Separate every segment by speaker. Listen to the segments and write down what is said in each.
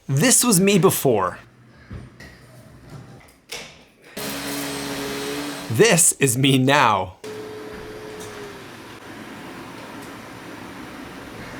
Speaker 1: This was me before. This is me now.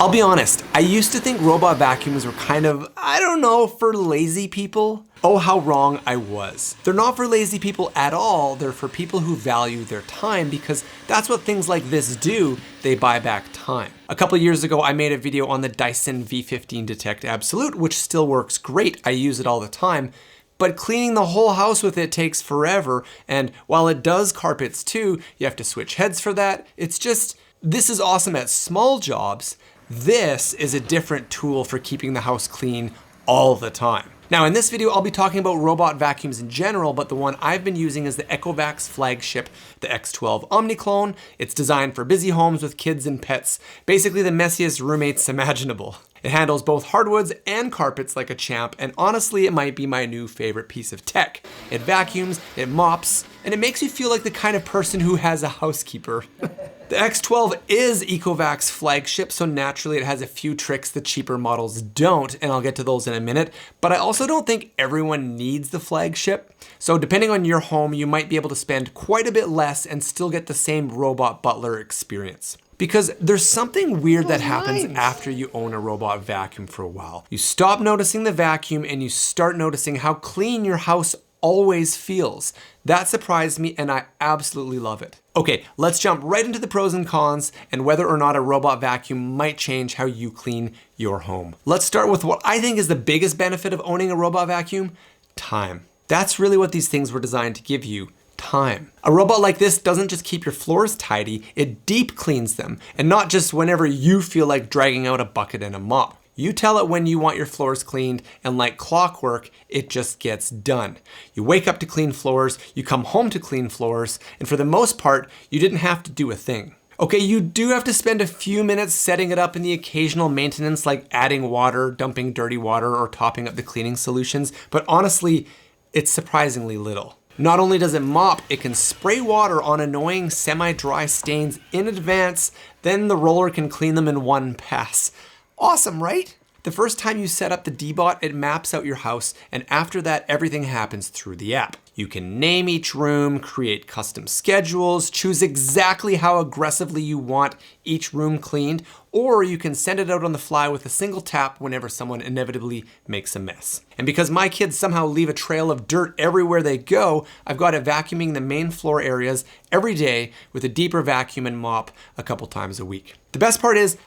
Speaker 1: I'll be honest, I used to think robot vacuums were kind of, I don't know, for lazy people. Oh, how wrong I was. They're not for lazy people at all. They're for people who value their time, because that's what things like this do. They buy back time. A couple years ago, I made a video on the Dyson V15 Detect Absolute, which still works great. I use it all the time. But cleaning the whole house with it takes forever. And while it does carpets too, you have to switch heads for that. It's just, this is awesome at small jobs. This is a different tool for keeping the house clean all the time. Now in this video, I'll be talking about robot vacuums in general, but the one I've been using is the Ecovacs flagship, the X12 OmniCyclone. It's designed for busy homes with kids and pets, basically the messiest roommates imaginable. It handles both hardwoods and carpets like a champ, and honestly, it might be my new favorite piece of tech. It vacuums, it mops, and it makes you feel like the kind of person who has a housekeeper. The X12 is Ecovacs flagship, so naturally it has a few tricks the cheaper models don't, and I'll get to those in a minute. But I also don't think everyone needs the flagship. So depending on your home, you might be able to spend quite a bit less and still get the same robot butler experience. Because there's something weird that happens after you own a robot vacuum for a while. You stop noticing the vacuum and you start noticing how clean your house always feels. That surprised me and I absolutely love it. Okay, let's jump right into the pros and cons and whether or not a robot vacuum might change how you clean your home. Let's start with what I think is the biggest benefit of owning a robot vacuum: time. That's really what these things were designed to give you. Time. A robot like this doesn't just keep your floors tidy, it deep cleans them, and not just whenever you feel like dragging out a bucket and a mop. You tell it when you want your floors cleaned, and like clockwork, it just gets done. You wake up to clean floors, you come home to clean floors, and for the most part, you didn't have to do a thing. Okay, you do have to spend a few minutes setting it up in the occasional maintenance like adding water, dumping dirty water, or topping up the cleaning solutions, but honestly, it's surprisingly little. Not only does it mop, it can spray water on annoying semi-dry stains in advance, then the roller can clean them in one pass. Awesome, right? The first time you set up the DEEBOT, it maps out your house, and after that, everything happens through the app. You can name each room, create custom schedules, choose exactly how aggressively you want each room cleaned, or you can send it out on the fly with a single tap whenever someone inevitably makes a mess. And because my kids somehow leave a trail of dirt everywhere they go, I've got it vacuuming the main floor areas every day with a deeper vacuum and mop a couple times a week. The best part is,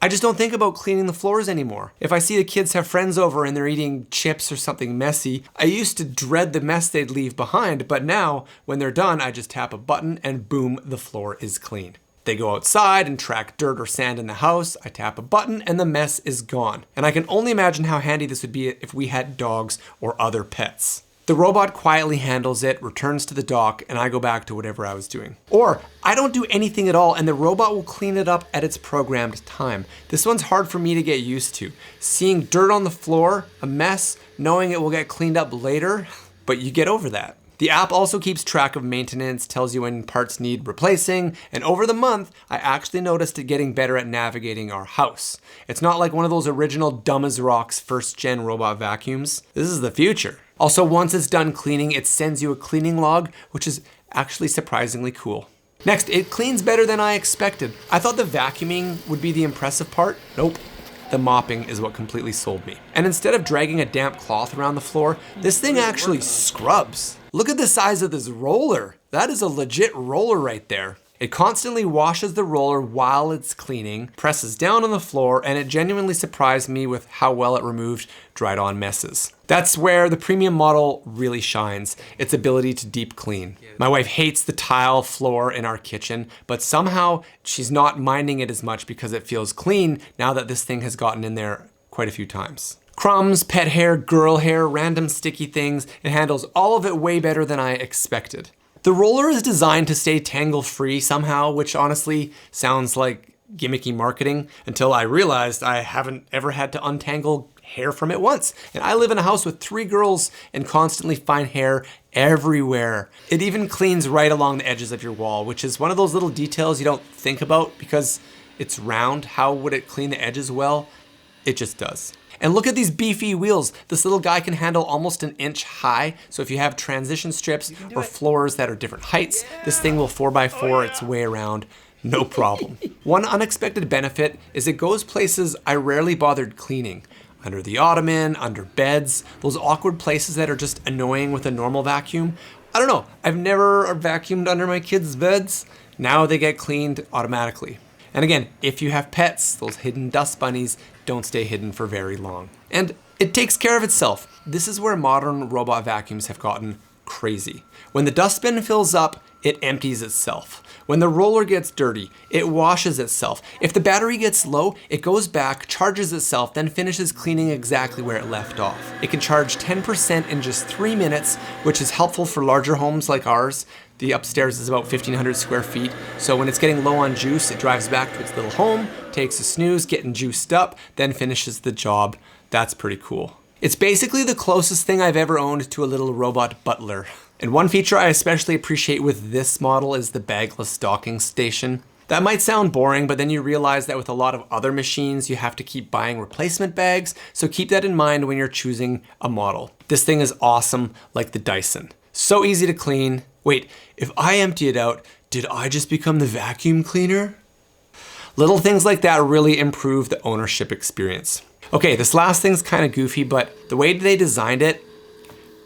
Speaker 1: I just don't think about cleaning the floors anymore. If I see the kids have friends over and they're eating chips or something messy, I used to dread the mess they'd leave behind, but now when they're done, I just tap a button and boom, the floor is clean. They go outside and track dirt or sand in the house, I tap a button and the mess is gone. And I can only imagine how handy this would be if we had dogs or other pets. The robot quietly handles it, returns to the dock, and I go back to whatever I was doing. Or I don't do anything at all and the robot will clean it up at its programmed time. This one's hard for me to get used to. Seeing dirt on the floor, a mess, knowing it will get cleaned up later, but you get over that. The app also keeps track of maintenance, tells you when parts need replacing, and over the month, I actually noticed it getting better at navigating our house. It's not like one of those original dumb as rocks first-gen robot vacuums. This is the future. Also, once it's done cleaning, it sends you a cleaning log, which is actually surprisingly cool. Next, it cleans better than I expected. I thought the vacuuming would be the impressive part. Nope. The mopping is what completely sold me. And instead of dragging a damp cloth around the floor, this thing actually scrubs. Look at the size of this roller. That is a legit roller right there. It constantly washes the roller while it's cleaning, presses down on the floor, and it genuinely surprised me with how well it removed dried on messes. That's where the premium model really shines, its ability to deep clean. My wife hates the tile floor in our kitchen, but somehow she's not minding it as much because it feels clean now that this thing has gotten in there quite a few times. Crumbs, pet hair, girl hair, random sticky things, it handles all of it way better than I expected. The roller is designed to stay tangle-free somehow, which honestly sounds like gimmicky marketing until I realized I haven't ever had to untangle hair from it once. And I live in a house with 3 girls and constantly find hair everywhere. It even cleans right along the edges of your wall, which is one of those little details you don't think about because it's round. How would it clean the edges well? It just does. And look at these beefy wheels. This little guy can handle almost an inch high. So if you have transition strips or floors that are different heights, this thing will 4x4 its way around. No problem. One unexpected benefit is it goes places I rarely bothered cleaning. Under the ottoman, under beds, those awkward places that are just annoying with a normal vacuum. I don't know, I've never vacuumed under my kids' beds. Now they get cleaned automatically. And again, if you have pets, those hidden dust bunnies don't stay hidden for very long. And it takes care of itself. This is where modern robot vacuums have gotten crazy. When the dustbin fills up, it empties itself. When the roller gets dirty, it washes itself. If the battery gets low, it goes back, charges itself, then finishes cleaning exactly where it left off. It can charge 10% in just 3 minutes, which is helpful for larger homes like ours. The upstairs is about 1,500 square feet, so when it's getting low on juice, it drives back to its little home, takes a snooze, getting juiced up, then finishes the job. That's pretty cool. It's basically the closest thing I've ever owned to a little robot butler. And one feature I especially appreciate with this model is the bagless docking station. That might sound boring, but then you realize that with a lot of other machines, you have to keep buying replacement bags, so keep that in mind when you're choosing a model. This thing is awesome, like the Dyson. So easy to clean. Wait, if I empty it out, did I just become the vacuum cleaner? Little things like that really improve the ownership experience. Okay, this last thing's kind of goofy, but the way they designed it,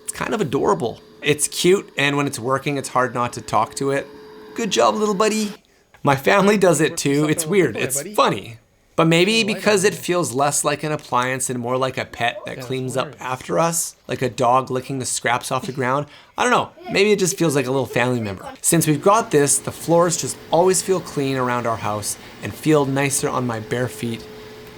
Speaker 1: it's kind of adorable. It's cute, and when it's working, it's hard not to talk to it. Good job, little buddy. My family does it too. It's weird, it's funny. But maybe because it feels less like an appliance and more like a pet that cleans up after us, like a dog licking the scraps off the ground. I don't know, maybe it just feels like a little family member. Since we've got this, the floors just always feel clean around our house and feel nicer on my bare feet.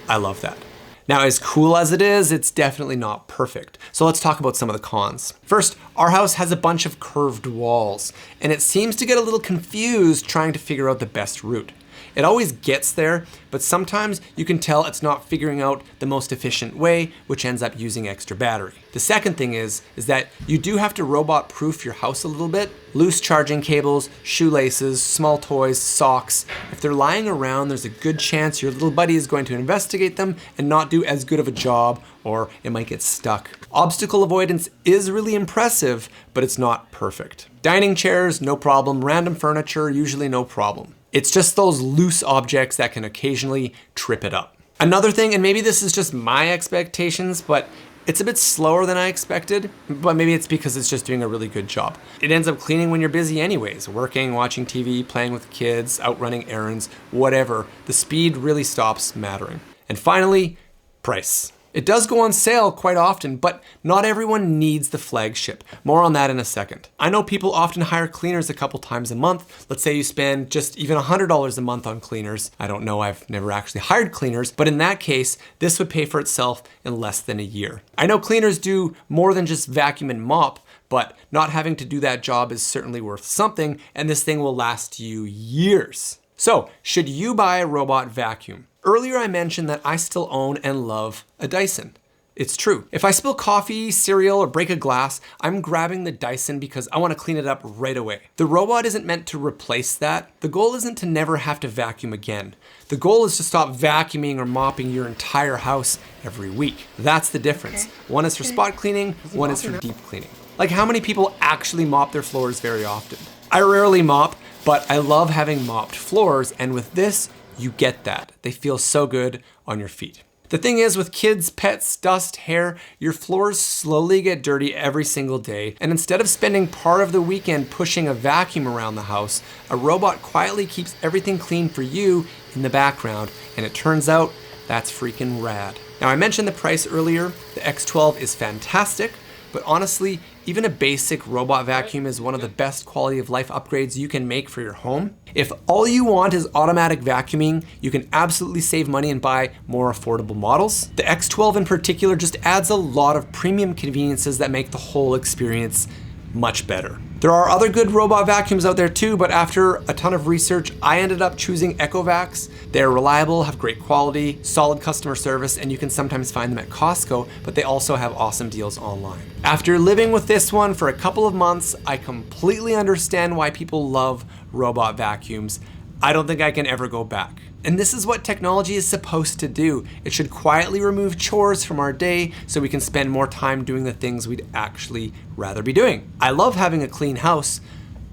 Speaker 1: I love that. Now, as cool as it is, it's definitely not perfect. So let's talk about some of the cons. First, our house has a bunch of curved walls, and it seems to get a little confused trying to figure out the best route. It always gets there, but sometimes you can tell it's not figuring out the most efficient way, which ends up using extra battery. The second thing is that you do have to robot proof your house a little bit. Loose charging cables, shoelaces, small toys, socks. If they're lying around, there's a good chance your little buddy is going to investigate them and not do as good of a job, or it might get stuck. Obstacle avoidance is really impressive, but it's not perfect. Dining chairs, no problem. Random furniture, usually no problem. It's just those loose objects that can occasionally trip it up. Another thing, and maybe this is just my expectations, but it's a bit slower than I expected, but maybe it's because it's just doing a really good job. It ends up cleaning when you're busy anyways, working, watching TV, playing with kids, out running errands, whatever. The speed really stops mattering. And finally, price. It does go on sale quite often, but not everyone needs the flagship. More on that in a second. I know people often hire cleaners a couple times a month. Let's say you spend just even $100 a month on cleaners. I don't know, I've never actually hired cleaners, but in that case, this would pay for itself in less than a year. I know cleaners do more than just vacuum and mop, but not having to do that job is certainly worth something, and this thing will last you years. So, should you buy a robot vacuum? Earlier I mentioned that I still own and love a Dyson. It's true. If I spill coffee, cereal, or break a glass, I'm grabbing the Dyson because I want to clean it up right away. The robot isn't meant to replace that. The goal isn't to never have to vacuum again. The goal is to stop vacuuming or mopping your entire house every week. That's the difference. One is for spot cleaning, one is for deep cleaning. Like, how many people actually mop their floors very often? I rarely mop, but I love having mopped floors, and with this, you get that. They feel so good on your feet. The thing is, with kids, pets, dust, hair, your floors slowly get dirty every single day, and instead of spending part of the weekend pushing a vacuum around the house, a robot quietly keeps everything clean for you in the background, and it turns out that's freaking rad. Now, I mentioned the price earlier. The X12 is fantastic, but honestly, even a basic robot vacuum is one of the best quality of life upgrades you can make for your home. If all you want is automatic vacuuming, you can absolutely save money and buy more affordable models. The X12 in particular just adds a lot of premium conveniences that make the whole experience much better. There are other good robot vacuums out there too, but after a ton of research, I ended up choosing Ecovacs. They're reliable, have great quality, solid customer service, and you can sometimes find them at Costco, but they also have awesome deals online. After living with this one for a couple of months, I completely understand why people love robot vacuums. I don't think I can ever go back. And this is what technology is supposed to do. It should quietly remove chores from our day so we can spend more time doing the things we'd actually rather be doing. I love having a clean house,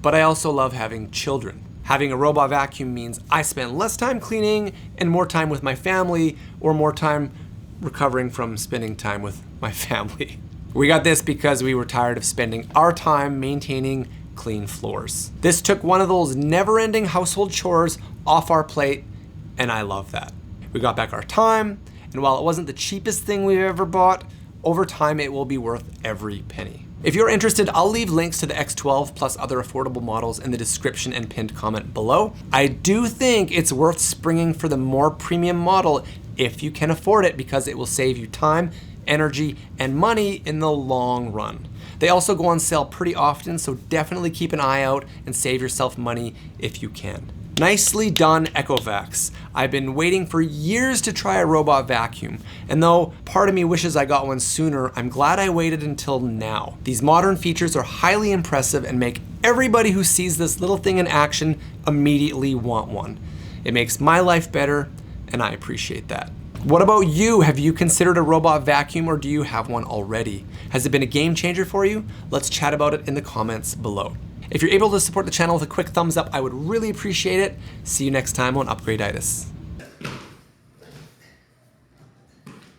Speaker 1: but I also love having children. Having a robot vacuum means I spend less time cleaning and more time with my family, or more time recovering from spending time with my family. We got this because we were tired of spending our time maintaining clean floors. This took one of those never-ending household chores off our plate, and I love that. We got back our time, and while it wasn't the cheapest thing we've ever bought, over time it will be worth every penny. If you're interested, I'll leave links to the X12 plus other affordable models in the description and pinned comment below. I do think it's worth springing for the more premium model if you can afford it, because it will save you time, energy, and money in the long run. They also go on sale pretty often, so definitely keep an eye out and save yourself money if you can. Nicely done, Ecovacs. I've been waiting for years to try a robot vacuum, and though part of me wishes I got one sooner, I'm glad I waited until now. These modern features are highly impressive and make everybody who sees this little thing in action immediately want one. It makes my life better, and I appreciate that. What about you? Have you considered a robot vacuum, or do you have one already? Has it been a game changer for you? Let's chat about it in the comments below. If you're able to support the channel with a quick thumbs up, I would really appreciate it. See you next time on Upgradeitis.